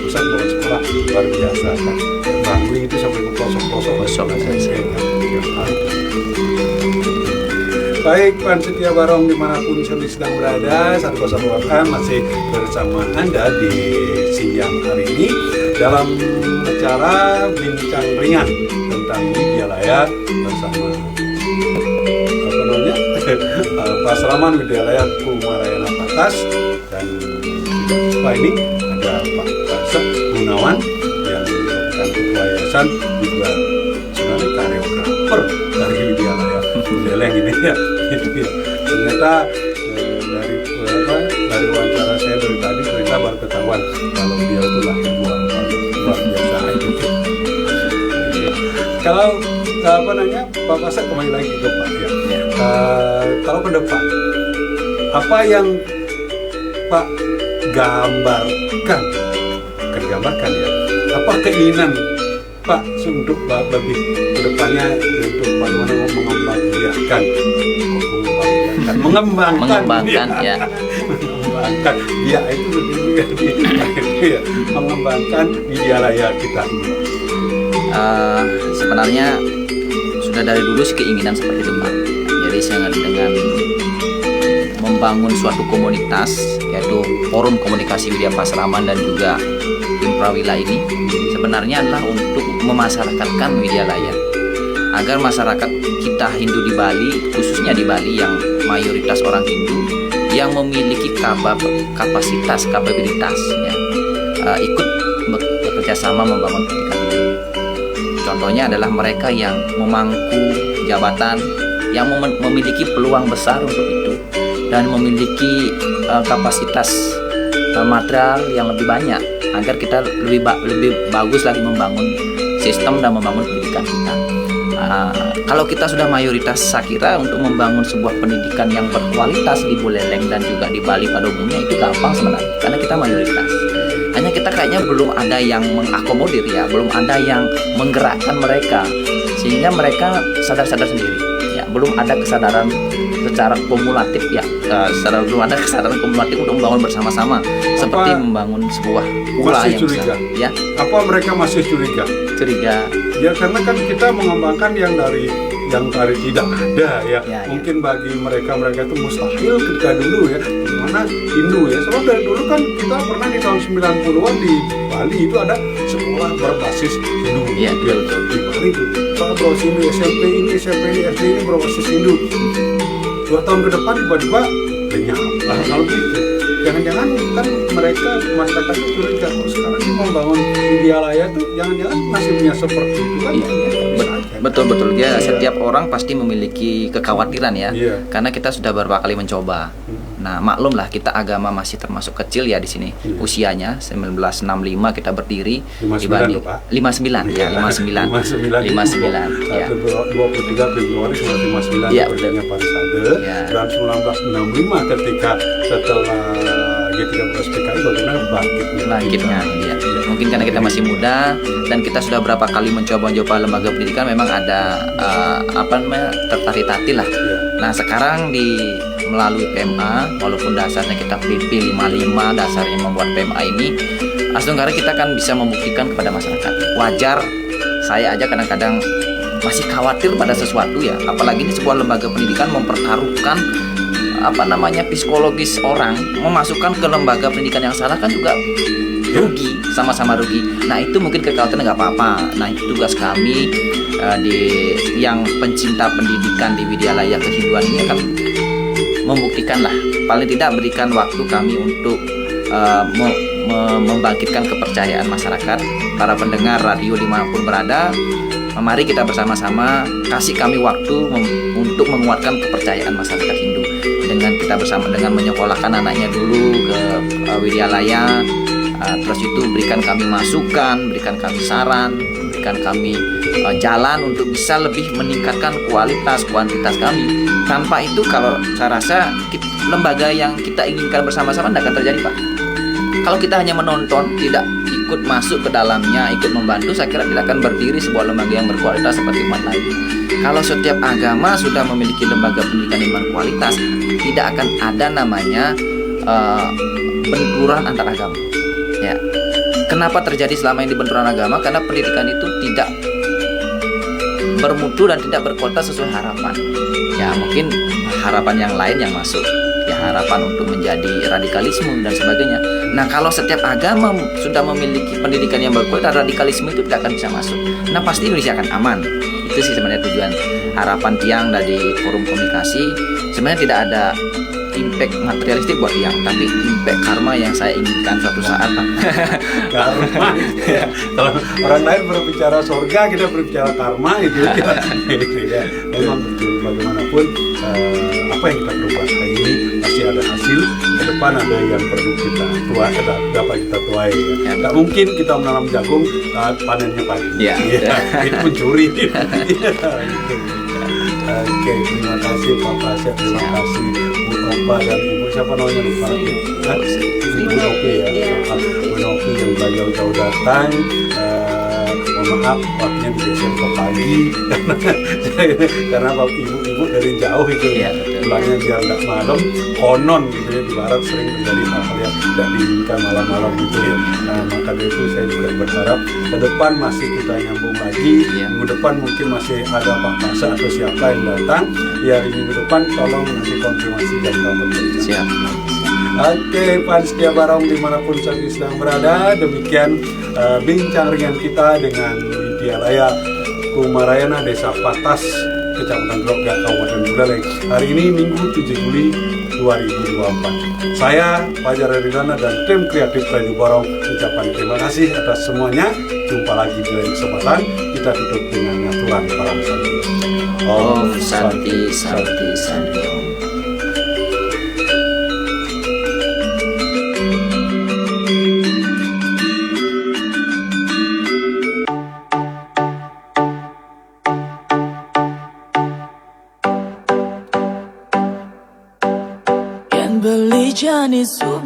pusat bukan sekolah luar biasa kan. Bangli itu sampai ke pelosok-pelosok saya ingat. Baik, Pan Setia Barong dimanapun Anda sedang berada, 101 FM masih bersama Anda di siang hari ini dalam acara Bincang Ringan tentang media layak bersama apa namanya Pasraman Widyalaya Kumarayana Patas dan Pak ini ada Pak Pasek Gunawan yang merupakan ketua yayasan juga sebagai koreografer dari Widyalaya Buleleng ini ya. Itu ya. Ternyata dari wawancara saya dari tadi ternyata baru ketahuan kalau dia itu lahir luar biasa itu. Kalau apa namanya Pak Pasek kembali lagi ke Pak ya. Kalau ke depan apa yang Pak gambarkan ya? Apa keinginan Pak untuk lebih ke depannya untuk bagaimana mengembangkan ya. Mengembangkan ya itu ya, mengembangkan Widyalaya kita ini. Sebenarnya sudah dari dulu sih keinginan seperti itu Pak. Jadi sangat dengan membangun suatu komunitas yaitu Forum Komunikasi Widya Pasraman dan juga Imprawila ini sebenarnya adalah untuk memasyarakatkan Widyalaya agar masyarakat kita Hindu di Bali, khususnya di Bali yang mayoritas orang Hindu yang memiliki kapabilitas ya, ikut bekerja sama membangun pendidikan itu. Contohnya adalah mereka yang memangku jabatan, yang memiliki peluang besar untuk itu dan memiliki kapasitas material yang lebih banyak agar kita lebih bagus lagi membangun sistem dan membangun pendidikan kita. Kalau kita sudah mayoritas, saya kira untuk membangun sebuah pendidikan yang berkualitas di Buleleng dan juga di Bali pada umumnya itu gampang sebenarnya karena kita mayoritas. Hanya kita kayaknya belum ada yang mengakomodir ya, belum ada yang menggerakkan mereka sehingga mereka sadar-sadar sendiri. Ya, belum ada kesadaran secara kumulatif ya, belum ada kesadaran kumulatif untuk membangun bersama-sama seperti membangun sebuah pula yang besar. Ya. Apa mereka masih curiga? Ya karena kan kita mengembangkan yang dari tidak ada ya. Mungkin bagi mereka itu mustahil ketika dulu ya. Gimana Hindu ya. Sebab dari dulu kan kita pernah di tahun 90-an di Bali itu ada sekolah berbasis Hindu. Iya, di Bali itu. Kalau sini SMP ini SD ini berbasis Hindu. 2 tahun ke depan tiba-tiba lenyap. Kalau gitu. Jangan-jangan kan mereka masyarakat itu curiga kalau sekarang membangun Widyalaya tuh jangan-jangan nasibnya seperti itu kan? Betul ya. Setiap orang pasti memiliki kekhawatiran ya, karena kita sudah beberapa kali mencoba. Nah maklumlah kita agama masih termasuk kecil ya di sini. Usianya 1965 kita berdiri di Bali. 59 ya 59 ya. 23 Februari 1959 berdirinya Parisade dan 1965 ketika setelah G13 PKI bagaimana bangkitnya dia. Mungkin karena kita masih muda dan kita sudah berapa kali mencoba lembaga pendidikan, memang ada tertati-tati lah. Nah sekarang melalui PMA, walaupun dasarnya kita PP 55, dasarnya membuat PMA ini, Astunggara kita kan bisa membuktikan kepada masyarakat. Wajar saya aja kadang-kadang masih khawatir pada sesuatu ya, apalagi ini sebuah lembaga pendidikan mempertaruhkan psikologis orang, memasukkan ke lembaga pendidikan yang salah kan juga rugi, sama-sama rugi. Nah itu mungkin kekhawatiran nggak apa-apa. Nah itu tugas kami yang pencinta pendidikan di Widyalaya Kehinduan ini akan membuktikan lah, paling tidak berikan waktu kami untuk membangkitkan kepercayaan masyarakat, para pendengar radio dimanapun berada. Mari kita bersama-sama kasih kami waktu untuk menguatkan kepercayaan masyarakat Hindu dengan kita dengan menyekolahkan anaknya dulu ke Widyalaya, terus itu berikan kami masukan, berikan kami saran, berikan kami jalan untuk bisa lebih meningkatkan kualitas kuantitas kami. Tanpa itu kalau saya rasa lembaga yang kita inginkan bersama-sama tidak akan terjadi, Pak. Kalau kita hanya menonton, tidak ikut masuk ke dalamnya, ikut membantu, saya kira tidak akan berdiri sebuah lembaga yang berkualitas seperti umat lain. Kalau setiap agama sudah memiliki lembaga pendidikan yang berkualitas, tidak akan ada namanya benturan antar agama. Ya. Kenapa terjadi selama ini benturan agama? Karena pendidikan itu tidak bermutu dan tidak berkualitas sesuai harapan. Ya mungkin harapan yang lain yang masuk. Ya harapan untuk menjadi radikalisme dan sebagainya. Nah kalau setiap agama sudah memiliki pendidikan yang berkualitas, radikalisme itu tidak akan bisa masuk. Nah pasti Indonesia akan aman. Itu sih sebenarnya tujuan harapan Tiang dari forum komunikasi. Sebenarnya tidak ada impact materialistik buat Tiang, tapi impact karma yang saya inginkan suatu saat. Karma. Ya. Kalau orang lain berbicara surga, kita berbicara karma itu ya. Memang betul, bagaimanapun apa yang kita perbuat hari ini pasti ada hasil. Ke depan ada yang perlu kita tuai, dapat kita tuai. Ya. Tidak mungkin kita menanam jagung panennya pagi. Ya. Itu mencuri. Oke, terima kasih Pak Pasek, terima kasih Bu Opa dan Ibu siapa namanya lupa lagi. Ibu Nopi ya, Bu Nopi yang jauh-jauh datang. Mohon maaf waktunya digeser ke pagi karena ibu-ibu dari jauh itu ya, pulangnya biar nggak malam. Konon gitu ya, di barat sering terjadi hal-hal yang tidak diinginkan malam-malam gitu ya. Nah maka dari itu saya juga berharap ke depan masih kita nyambung lagi. Minggu depan mungkin masih ada Pak Masa atau siapa yang datang. Ya minggu depan tolong nanti konfirmasi jam berapa. Siap. Oke, fans Setia Barong dimanapun saat ini sedang berada, demikian bincang ringan kita dengan Widyalaya Kumarayana Desa Patas, Kecamatan Grogak, Kabupaten Buleleng. Hari ini Minggu 7 Juli 2024. Saya Fajar Ridana dan tim kreatif Radio Barong ucapkan terima kasih atas semuanya. Jumpa lagi di lain kesempatan. Kita tutup dengan aturan Param Santi. Om Santi Santi Santi. Yang beli jani subuh